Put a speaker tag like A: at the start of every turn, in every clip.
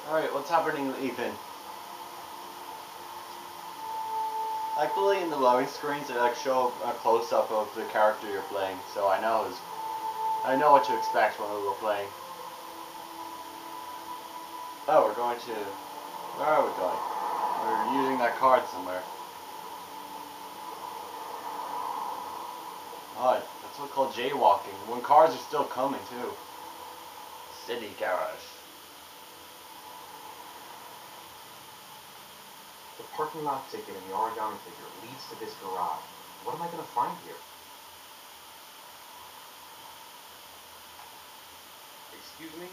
A: Alright, what's happening, Ethan? Actually, in the loading screens, it like show a close-up of the character you're playing, so I know what to expect when we're playing. Oh, we're going to... Where are we going? We're using that card somewhere. Oh, that's what's called jaywalking. When cars are still coming, too. City garage.
B: The parking lot ticket and the origami figure leads to this garage. What am I going to find here? Excuse me?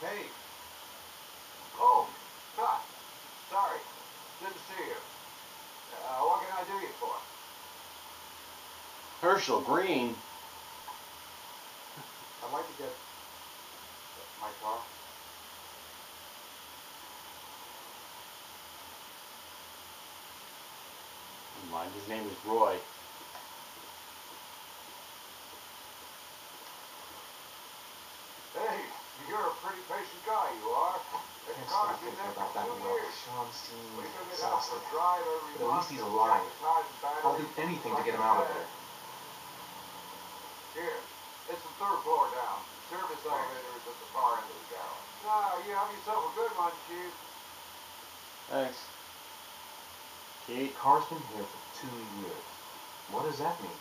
B: Hey!
C: Oh, Scott. Sorry. Good to see you. What can I do you for?
A: Herschel Green?
B: I'd like to get my car.
A: Never mind, his name is Roy.
C: Hey, you're a pretty patient guy, you are.
B: I can't stop thinking about that well. Sean seems exhausted. But at least he's alive. I'll do anything to get him out of there.
C: Here, it's the third floor down. Service elevator is at the far end of the garage. Now, you have yourself a good one, Chief.
A: Thanks. Kate?
B: Car's been here for 2 years. What does that mean?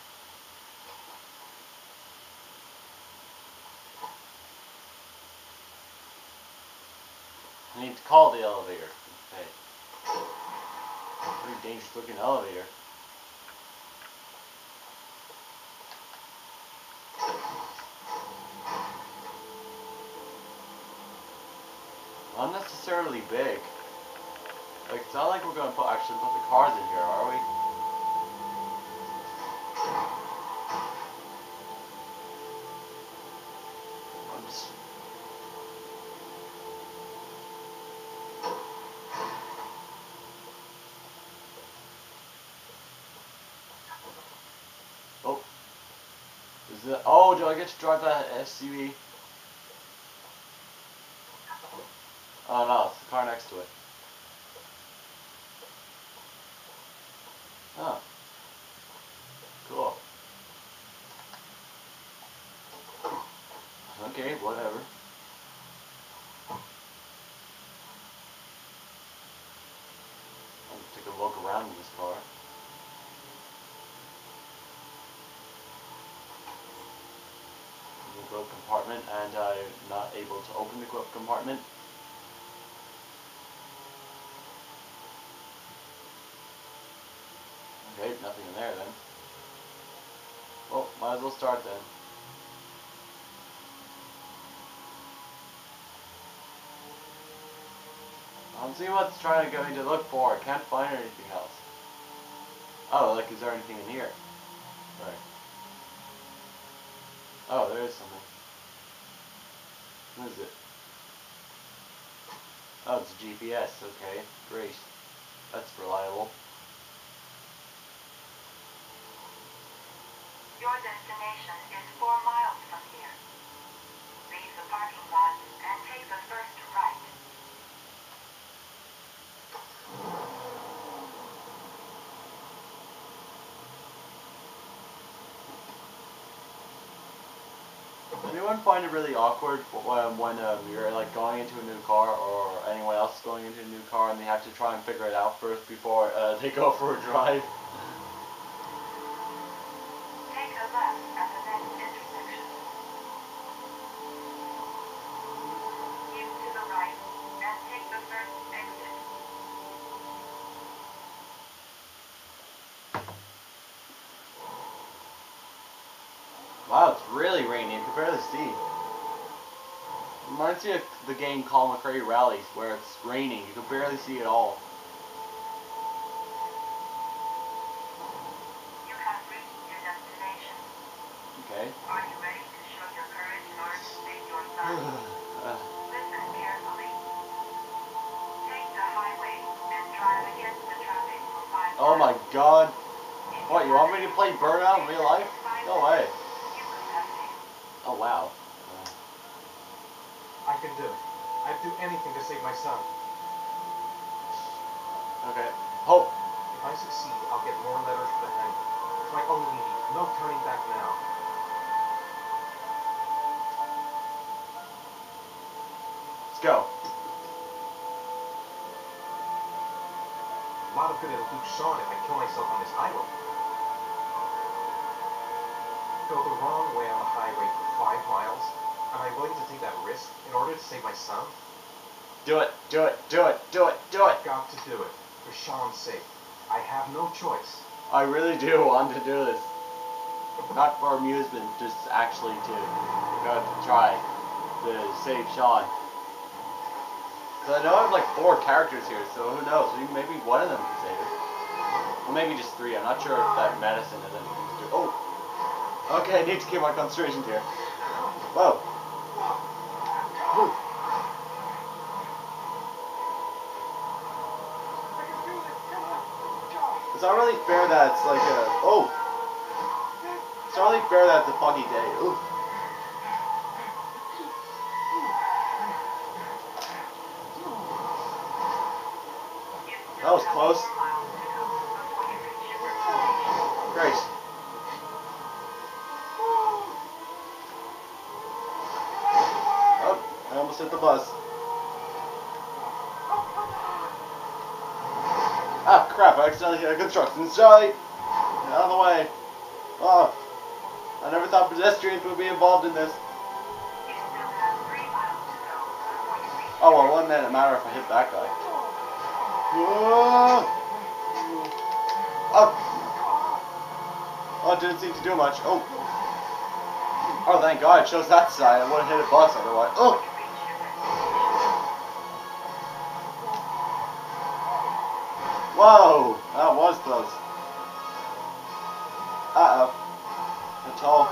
A: I need to call the elevator. Okay. Pretty dangerous looking elevator. Unnecessarily big. Like, it's not like we're gonna actually put the cars in here, are we? I'm just... Oh. Is it... Oh, do I get to drive that SUV? Oh no, it's the car next to it. Oh. Cool. Okay, whatever. I'll take a look around in this car. The glove compartment, and I'm not able to open the glove compartment. Okay, nothing in there then. Well, might as well start then. I don't see what's going to look for. I can't find anything else. Oh, like, is there anything in here? Right. Oh, there is something. What is it? Oh, it's a GPS. Okay, great. That's reliable.
D: Your destination is 4 miles from here. Leave the parking lot and take the first right.
A: Anyone find it really awkward when you're like going into a new car, or anyone else is going into a new car, and they have to try and figure it out first before they go for a drive?
D: Take a left at the next intersection. Keep to the right and take the first exit.
A: Wow, it's really rainy. I can barely see. Reminds me of the game Colin McRae Rallies, where it's raining. You can barely see it all.
D: You have reached your destination.
A: Okay.
D: Are you ready to show your courage in order to save your son? Listen carefully. Take the highway and drive against the traffic for 5 miles.
A: Oh my god. What, you want me to play Burnout in real life? No way. Oh wow.
B: anything to save my son.
A: Okay. Hope.
B: If I succeed, I'll get more letters for the hangman. It's my only need. No turning back now.
A: Let's go.
B: A lot of good it'll do Sean if I kill myself on this island. Go the wrong way on the highway for 5 miles? Am I willing to take that risk in order to save my son?
A: Do it. Do it. Do it. Do it. Do it.
B: I've got to do it. For Sean's sake. I have no choice.
A: I really do want to do this. Not for amusement, just actually to try to save Sean. So I know I have like 4 characters here, so who knows? Maybe one of them can save it. Well, maybe just 3. I'm not sure if that medicine has anything to do. Oh! Okay, I need to keep my concentration here. Whoa! Whew. It's not really fair that it's like a... Oh! It's not really fair that it's a foggy day. Ooh. That was close. Great. Oh, I almost hit the bus. Ah, crap, I accidentally hit a construction site. Get out of the way. Oh, I never thought pedestrians would be involved in this. Oh, well, it wouldn't matter if I hit that guy. Whoa. Oh. Oh, it didn't seem to do much. Oh. Oh, thank God, it chose that side. I would have hit a bus otherwise. Oh. Whoa, that was close. Uh-oh. That's all.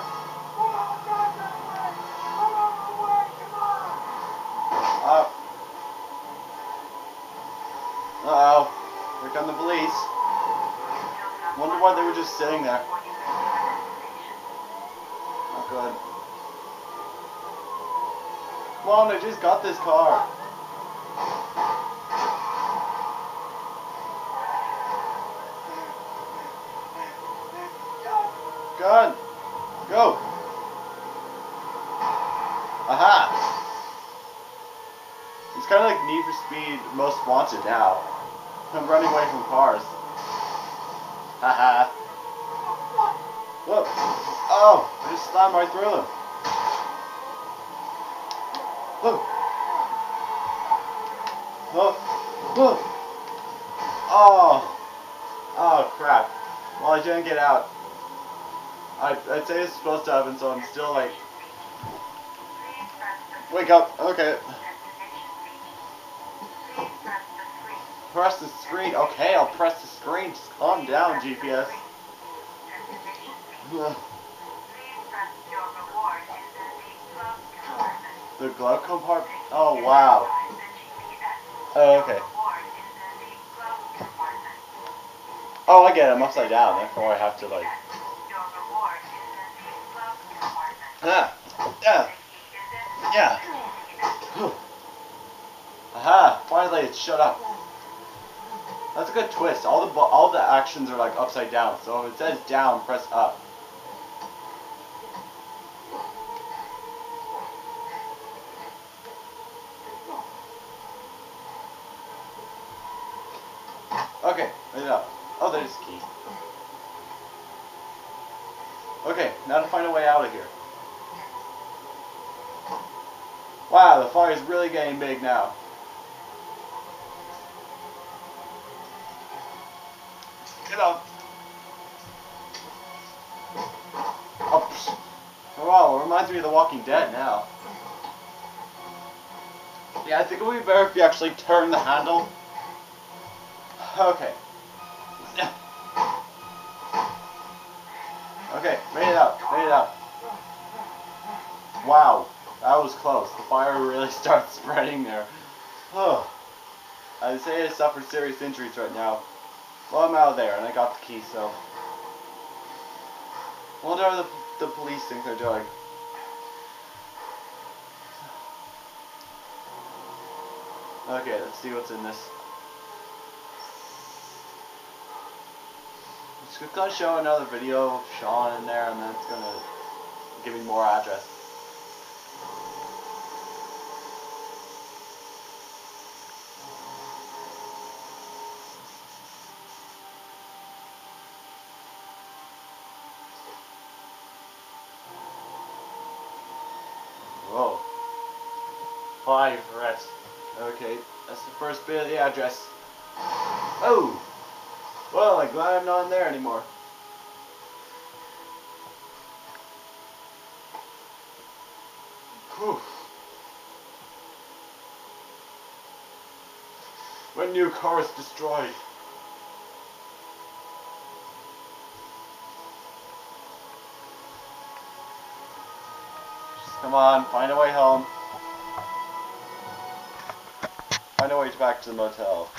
A: Uh-oh. Here come the police. Wonder why they were just sitting there. Not good. Come on, I just got this car. Gun! Go! Aha! It's kind of like Need for Speed Most Wanted now. I'm running away from cars. Haha. Whoop! Oh! I just slammed right through them. Whoop! Whoop! Whoop! Oh! Oh crap. Well, I didn't get out. I'd say it's supposed to happen, so I'm still like... Wake up! Okay. Press the screen. Okay, I'll press the screen. Just calm down, GPS. The glove compartment? Oh, wow. Oh, okay. Oh, I get it. I'm upside down. Therefore, I have to, like... Ah. Yeah. Yeah. Aha! Finally, it's shut up. That's a good twist. All the actions are like upside down. So if it says down, press up. Okay, wait it up. Oh, there's the key. Okay, now to find a way out of here. Wow, the fire is really getting big now. Get up. Oh, wow, it reminds me of The Walking Dead now. Yeah, I think it would be better if you actually turn the handle. Okay. Okay, made it out. Made it out. Wow, that was close. The fire really starts spreading there. Oh. I'd say I suffered serious injuries right now. Well, I'm out of there, and I got the key, so... I wonder what the police think they're doing. Okay, let's see what's in this. It's gonna show another video of Sean in there, and then it's gonna give me more address. Whoa. 5 rest. Okay, that's the first bit of the address. Oh! Well, I'm glad I'm not in there anymore. Whew. When new car is destroyed. Just come on, find a way home. Find a way back to the motel.